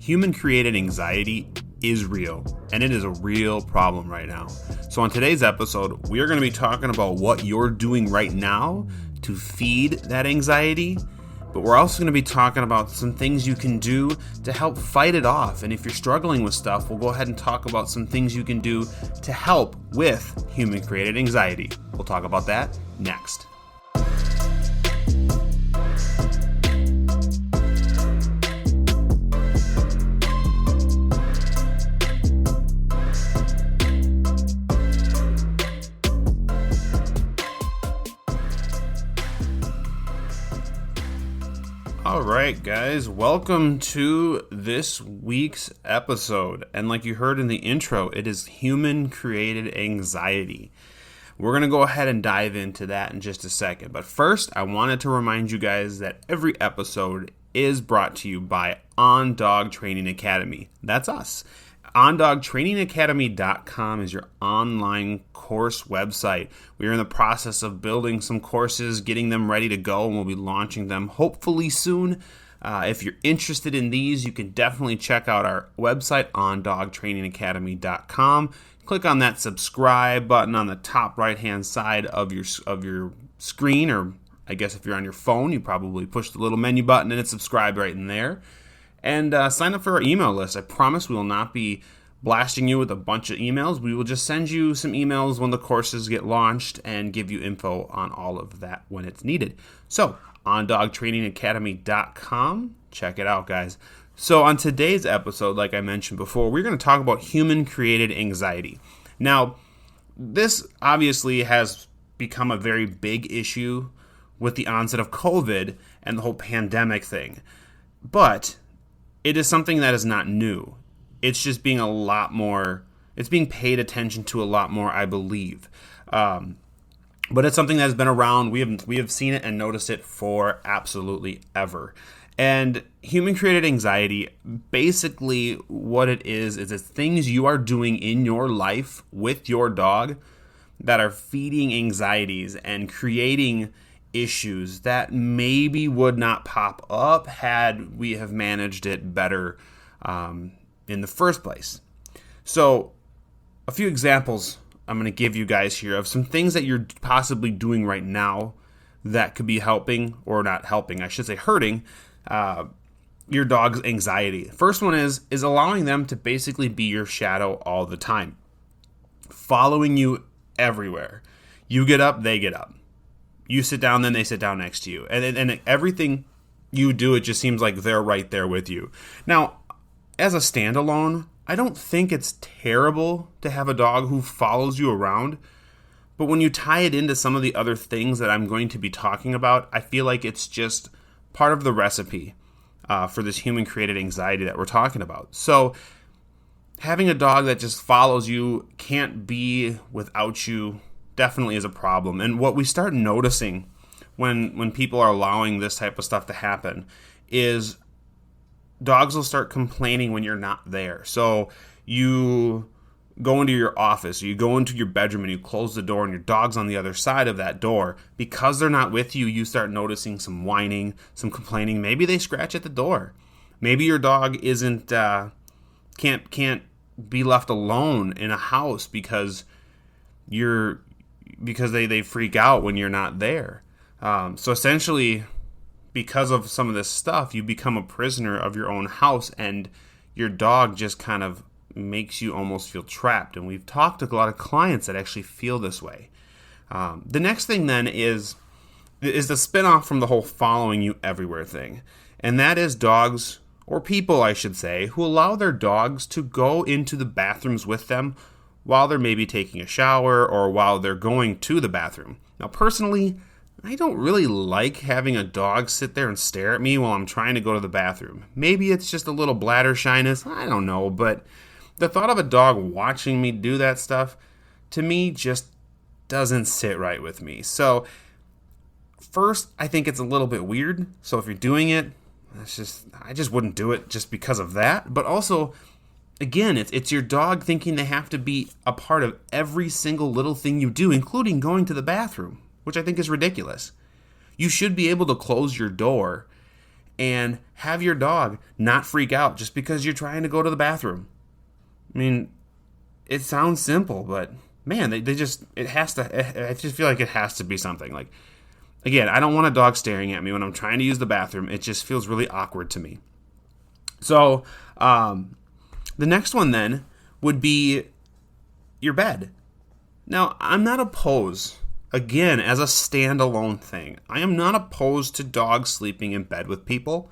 human-created anxiety is real, and it is a real problem right now. So on today's episode, we are going to be talking about what you're doing right now to feed that anxiety, but we're also going to be talking about some things you can do to help fight it off. And if you're struggling with stuff, we'll go ahead and talk about some things you can do to help with human-created anxiety. We'll talk about that next. All right, guys, welcome to this week's episode. And like you heard in the intro, it is human-created anxiety. We're going to go ahead and dive into that in just a second. But first, I wanted to remind you guys that every episode is brought to you by On Dog Training Academy. That's us. OnDogTrainingAcademy.com is your online course website. We are in the process of building some courses, getting them ready to go, and we'll be launching them hopefully soon. If you're interested in these, you can definitely check out our website, OnDogTrainingAcademy.com. Click on that subscribe button on the top right-hand side of your screen, or I guess if you're on your phone, you probably push the little menu button and it's subscribed right in there. And sign up for our email list. I promise we will not be blasting you with a bunch of emails. We will just send you some emails when the courses get launched and give you info on all of that when it's needed. So, OnDogTrainingAcademy.com. Check it out, guys. So, on today's episode, like I mentioned before, we're going to talk about human-created anxiety. Now, this obviously has become a very big issue with the onset of COVID and the whole pandemic thing. But it is something that is not new. It's just being it's being paid attention to a lot more, I believe. But it's something that has been around. We have seen it and noticed it for absolutely ever. And human-created anxiety, basically what it is it's things you are doing in your life with your dog that are feeding anxieties and creating issues that maybe would not pop up had we have managed it better in the first place. So a few examples I'm going to give you guys here of some things that you're possibly doing right now that could be helping, or not helping, I should say hurting, your dog's anxiety. First one is allowing them to basically be your shadow all the time, following you everywhere. You get up, they get up. You sit down, then they sit down next to you. And everything you do, it just seems like they're right there with you. Now, as a standalone, I don't think it's terrible to have a dog who follows you around. But when you tie it into some of the other things that I'm going to be talking about, I feel like it's just part of the recipe for this human-created anxiety that we're talking about. So having a dog that just follows you, can't be without you, definitely is a problem. And what we start noticing when people are allowing this type of stuff to happen is dogs will start complaining when you're not there. So you go into your office, or you go into your bedroom and you close the door and your dog's on the other side of that door. Because they're not with you, you start noticing some whining, some complaining. Maybe they scratch at the door. Maybe your dog can't be left alone in a house because they freak out when you're not there. So essentially, because of some of this stuff, you become a prisoner of your own house, and your dog just kind of makes you almost feel trapped. And we've talked to a lot of clients that actually feel this way. The next thing then is the spinoff from the whole following you everywhere thing. And that is dogs, or people I should say, who allow their dogs to go into the bathrooms with them while they're maybe taking a shower or while they're going to the bathroom. Now, personally, I don't really like having a dog sit there and stare at me while I'm trying to go to the bathroom. Maybe it's just a little bladder shyness, I don't know, but the thought of a dog watching me do that stuff, to me, just doesn't sit right with me. So, first, I think it's a little bit weird. So if you're doing it, I just wouldn't do it just because of that. But also, again, it's your dog thinking they have to be a part of every single little thing you do, including going to the bathroom, which I think is ridiculous. You should be able to close your door and have your dog not freak out just because you're trying to go to the bathroom. I mean, it sounds simple, but man, I just feel like it has to be something. Like, again, I don't want a dog staring at me when I'm trying to use the bathroom. It just feels really awkward to me. So, the next one then would be your bed. Now, I'm not opposed, again, as a standalone thing. I am not opposed to dogs sleeping in bed with people.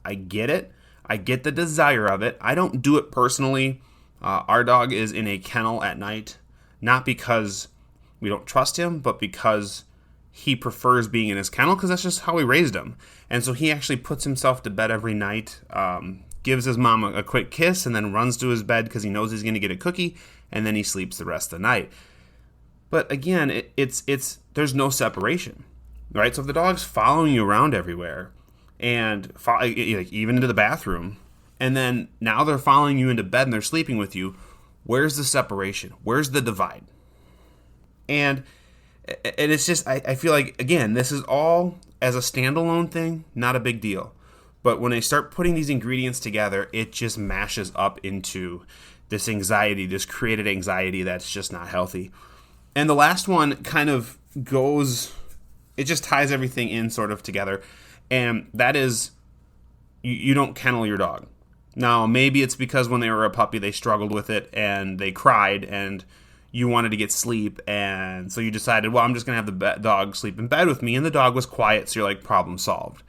I get it. I get the desire of it. I don't do it personally. Our dog is in a kennel at night, not because we don't trust him, but because he prefers being in his kennel, because that's just how we raised him. And so he actually puts himself to bed every night, gives his mom a quick kiss, and then runs to his bed because he knows he's going to get a cookie, and then he sleeps the rest of the night. But again, there's no separation, right? So if the dog's following you around everywhere, and even into the bathroom, and then now they're following you into bed and they're sleeping with you, where's the separation? Where's the divide? And it's just, I feel like, again, this is all as a standalone thing, not a big deal. But when they start putting these ingredients together, it just mashes up into this anxiety, this created anxiety that's just not healthy. And the last one kind of it just ties everything in sort of together. And that is, you don't kennel your dog. Now, maybe it's because when they were a puppy, they struggled with it and they cried and you wanted to get sleep. And so you decided, well, I'm just going to have the dog sleep in bed with me. And the dog was quiet. So you're like, problem solved.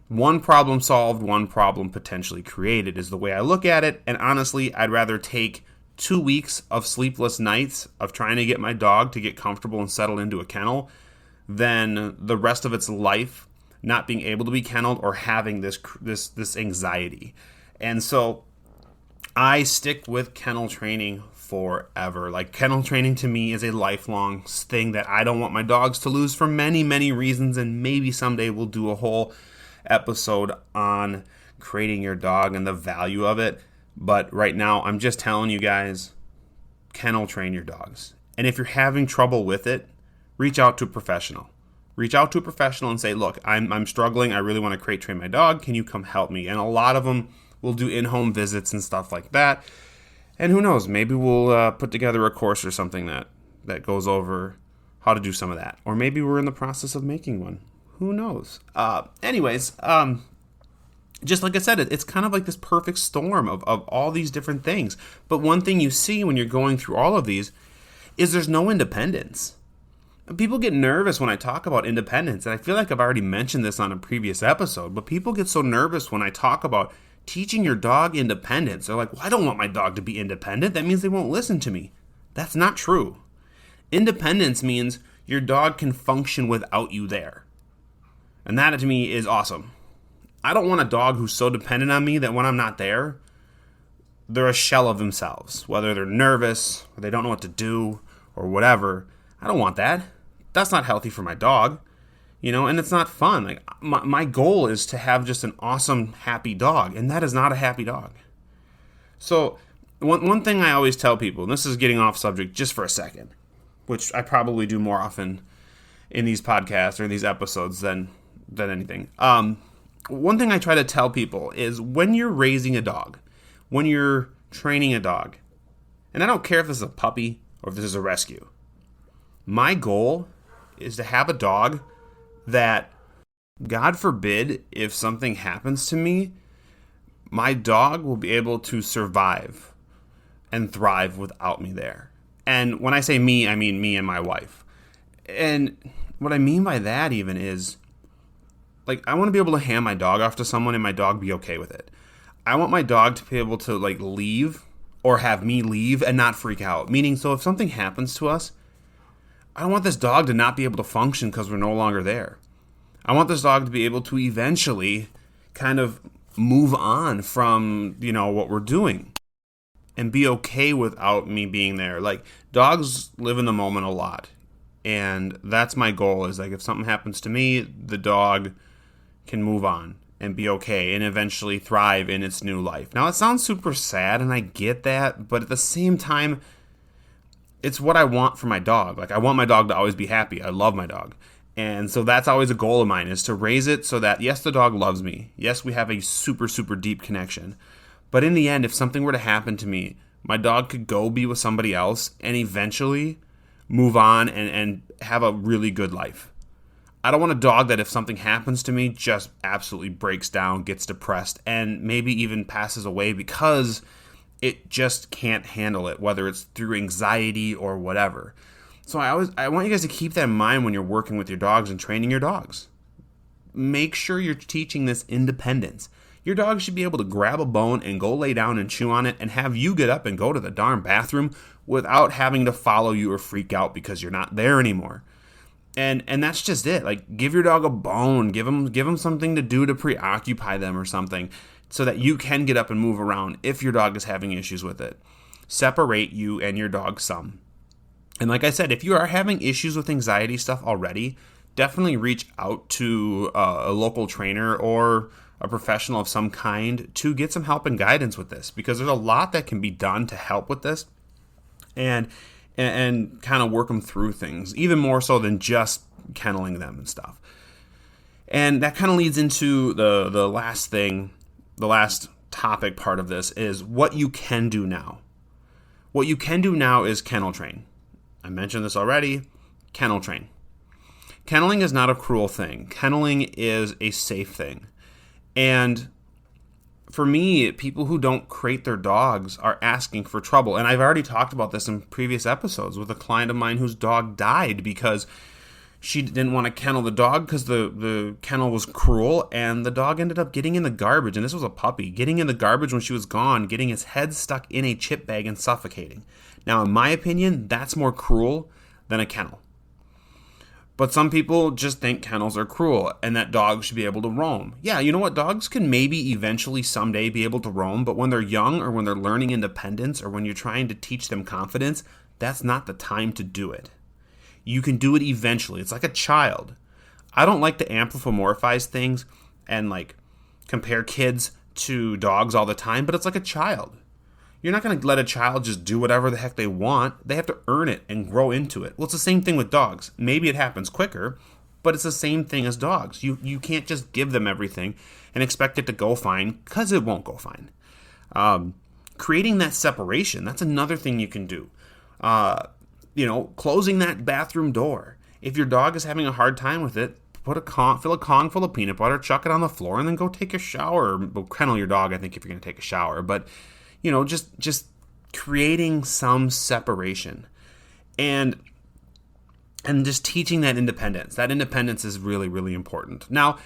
One problem solved, one problem potentially created is the way I look at it. And honestly, I'd rather take 2 weeks of sleepless nights of trying to get my dog to get comfortable and settle into a kennel than the rest of its life not being able to be kenneled or having this anxiety. And so I stick with kennel training forever. Like, kennel training to me is a lifelong thing that I don't want my dogs to lose for many, many reasons. And maybe someday we'll do a whole episode on creating your dog and the value of it. But right now, I'm just telling you guys, kennel train your dogs. And if you're having trouble with it, reach out to a professional. Reach out to a professional and say, look, I'm struggling. I really want to crate train my dog. Can you come help me? And a lot of them will do in-home visits and stuff like that. And who knows, maybe we'll put together a course or something that goes over how to do some of that. Or maybe we're in the process of making one. Who knows? Just like I said, it's kind of like this perfect storm of all these different things. But one thing you see when you're going through all of these is there's no independence. People get nervous when I talk about independence, and I feel like I've already mentioned this on a previous episode, but people get so nervous when I talk about teaching your dog independence. They're like, well, I don't want my dog to be independent. That means they won't listen to me. That's not true. Independence means your dog can function without you there. And that, to me, is awesome. I don't want a dog who's so dependent on me that when I'm not there, they're a shell of themselves. Whether they're nervous, or they don't know what to do, or whatever. I don't want that. That's not healthy for my dog. And it's not fun. Like, my goal is to have just an awesome, happy dog, and that is not a happy dog. So, one thing I always tell people, and this is getting off subject just for a second, which I probably do more often in these podcasts or these episodes than anything. One thing I try to tell people is when you're raising a dog, when you're training a dog, and I don't care if this is a puppy or if this is a rescue, my goal is to have a dog that, God forbid, if something happens to me, my dog will be able to survive and thrive without me there. And when I say me, I mean me and my wife. And what I mean by that even is, like, I want to be able to hand my dog off to someone and my dog be okay with it. I want my dog to be able to, like, leave or have me leave and not freak out. Meaning, so if something happens to us, I don't want this dog to not be able to function because we're no longer there. I want this dog to be able to eventually kind of move on from, what we're doing and be okay without me being there. Like, dogs live in the moment a lot. And that's my goal, is like, if something happens to me, the dog can move on and be okay and eventually thrive in its new life. Now, it sounds super sad, and I get that, but at the same time, it's what I want for my dog. Like, I want my dog to always be happy. I love my dog. And so that's always a goal of mine, is to raise it so that, yes, the dog loves me. Yes, we have a super, super deep connection. But in the end, if something were to happen to me, my dog could go be with somebody else and eventually move on and have a really good life. I don't want a dog that if something happens to me just absolutely breaks down, gets depressed, and maybe even passes away because it just can't handle it, whether it's through anxiety or whatever. So I want you guys to keep that in mind when you're working with your dogs and training your dogs. Make sure you're teaching this independence. Your dog should be able to grab a bone and go lay down and chew on it and have you get up and go to the darn bathroom without having to follow you or freak out because you're not there anymore. And that's just it. Like, give your dog a bone, give them something to do to preoccupy them or something so that you can get up and move around if your dog is having issues with it. Separate you and your dog some. And like I said, if you are having issues with anxiety stuff already, definitely reach out to a local trainer or a professional of some kind to get some help and guidance with this, because there's a lot that can be done to help with this and kind of work them through things, even more so than just kenneling them and stuff. And that kind of leads into the last thing, the last topic part of this is what you can do now. What you can do now is kennel train. I mentioned this already, kennel train. Kenneling is not a cruel thing. Kenneling is a safe thing. And for me, people who don't crate their dogs are asking for trouble. And I've already talked about this in previous episodes with a client of mine whose dog died because she didn't want to kennel the dog because the kennel was cruel, and the dog ended up getting in the garbage. And this was a puppy, getting in the garbage when she was gone, getting its head stuck in a chip bag and suffocating. Now, in my opinion, that's more cruel than a kennel. But some people just think kennels are cruel and that dogs should be able to roam. Yeah, you know what? Dogs can maybe eventually someday be able to roam, but when they're young or when they're learning independence or when you're trying to teach them confidence, that's not the time to do it. You can do it eventually. It's like a child. I don't like to anthropomorphize things and like compare kids to dogs all the time, but it's like a child. You're not going to let a child just do whatever the heck they want. They have to earn it and grow into it. Well, it's the same thing with dogs. Maybe it happens quicker, but it's the same thing as dogs. You can't just give them everything and expect it to go fine, because it won't go fine. Creating that separation, that's another thing you can do. Closing that bathroom door. If your dog is having a hard time with it, fill a Kong full of peanut butter, chuck it on the floor, and then go take a shower. Well, kennel your dog, I think, if you're going to take a shower. But just creating some separation and just teaching that independence. That independence is really, really important. Now,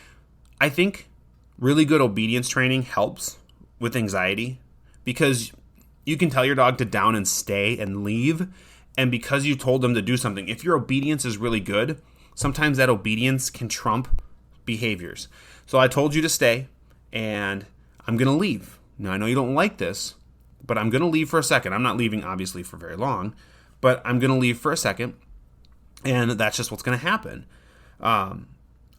I think really good obedience training helps with anxiety, because you can tell your dog to down and stay and leave, and because you told them to do something, if your obedience is really good, sometimes that obedience can trump behaviors. So I told you to stay, and I'm going to leave. Now, I know you don't like this, but I'm going to leave for a second. I'm not leaving, obviously, for very long, but I'm going to leave for a second, and that's just what's going to happen.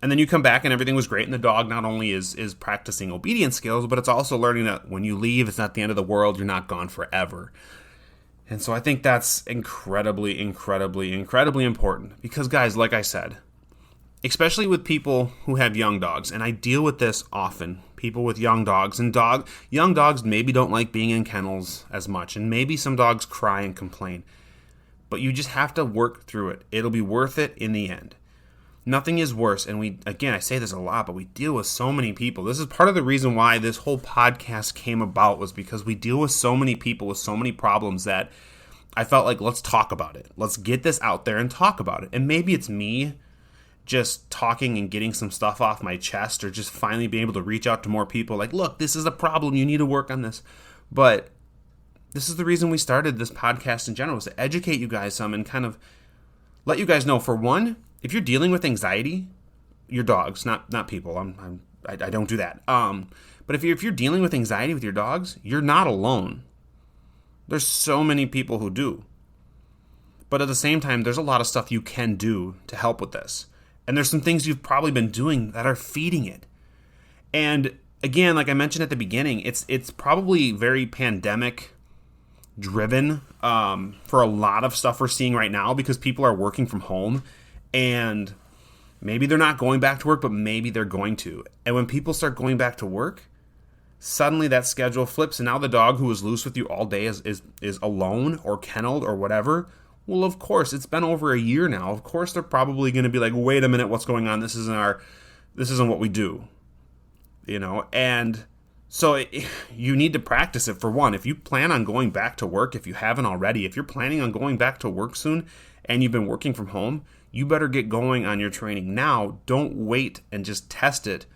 And then you come back, and everything was great, and the dog not only is practicing obedience skills, but it's also learning that when you leave, it's not the end of the world. You're not gone forever. And so I think that's incredibly, incredibly, incredibly important, because, guys, like I said, especially with people who have young dogs, and I deal with this often, people with young dogs, and young dogs maybe don't like being in kennels as much, and maybe some dogs cry and complain, but you just have to work through it. It'll be worth it in the end. Nothing is worse, and I say this a lot, but we deal with so many people. This is part of the reason why this whole podcast came about, was because we deal with so many people with so many problems that I felt like, let's talk about it. Let's get this out there and talk about it. And maybe it's me just talking and getting some stuff off my chest, or just finally being able to reach out to more people like, look, this is a problem, you need to work on this. But this is the reason we started this podcast in general, was to educate you guys some and kind of let you guys know, for one, if you're dealing with anxiety, your dogs, not people, I don't do that. But if you're dealing with anxiety with your dogs, you're not alone. There's so many people who do. But at the same time, there's a lot of stuff you can do to help with this. And there's some things you've probably been doing that are feeding it. And again, like I mentioned at the beginning, it's probably very pandemic driven for a lot of stuff we're seeing right now, because people are working from home, and Maybe they're not going back to work, but maybe they're going to. And when people start going back to work, suddenly that schedule flips, and now the dog who was loose with you all day is alone or kenneled or whatever. Well, of course, it's been over a year now. Of course, they're probably going to be like, wait a minute, what's going on? This isn't what we do, And so you need to practice it for one. If you plan on going back to work, if you haven't already, if you're planning on going back to work soon and you've been working from home, you better get going on your training now. Don't wait and just test it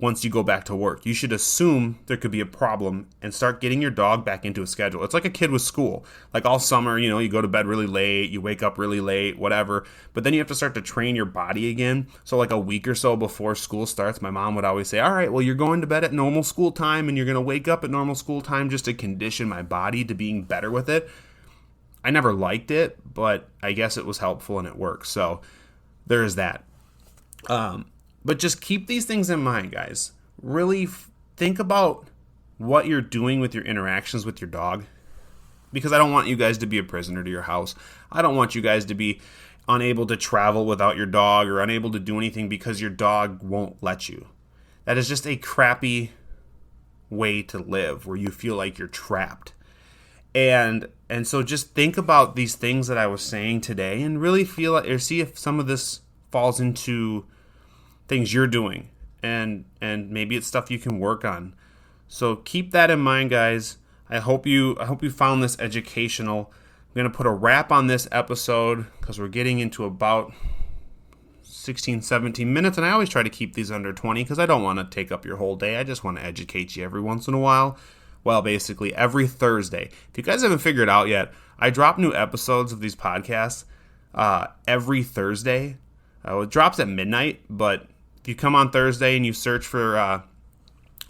once you go back to work. You should assume there could be a problem and start getting your dog back into a schedule. It's like a kid with school. Like all summer, you go to bed really late, you wake up really late, whatever. But then you have to start to train your body again. So like a week or so before school starts, my mom would always say, all right, well, you're going to bed at normal school time and you're going to wake up at normal school time just to condition my body to being better with it. I never liked it, but I guess it was helpful and it works. So there is that. But just keep these things in mind, guys. Really think about what you're doing with your interactions with your dog, because I don't want you guys to be a prisoner to your house. I don't want you guys to be unable to travel without your dog or unable to do anything because your dog won't let you. That is just a crappy way to live where you feel like you're trapped. And so just think about these things that I was saying today and really feel like, or see if some of this falls into things you're doing, and maybe it's stuff you can work on. So keep that in mind, guys. I hope you found this educational. I'm going to put a wrap on this episode because we're getting into about 16, 17 minutes, and I always try to keep these under 20 because I don't want to take up your whole day. I just want to educate you every once in a while. Well, basically every Thursday. If you guys haven't figured out yet, I drop new episodes of these podcasts every Thursday. It drops at midnight, but if you come on Thursday and you search for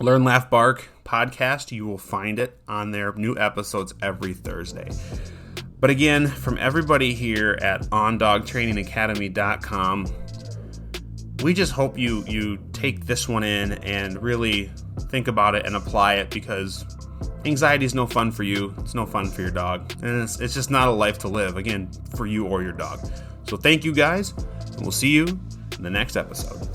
Learn, Laugh, Bark podcast, you will find it on there. New episodes every Thursday. But again, from everybody here at OnDogTrainingAcademy.com, we just hope you take this one in and really think about it and apply it, because anxiety is no fun for you. It's no fun for your dog. And it's just not a life to live, again, for you or your dog. So thank you, guys, and we'll see you in the next episode.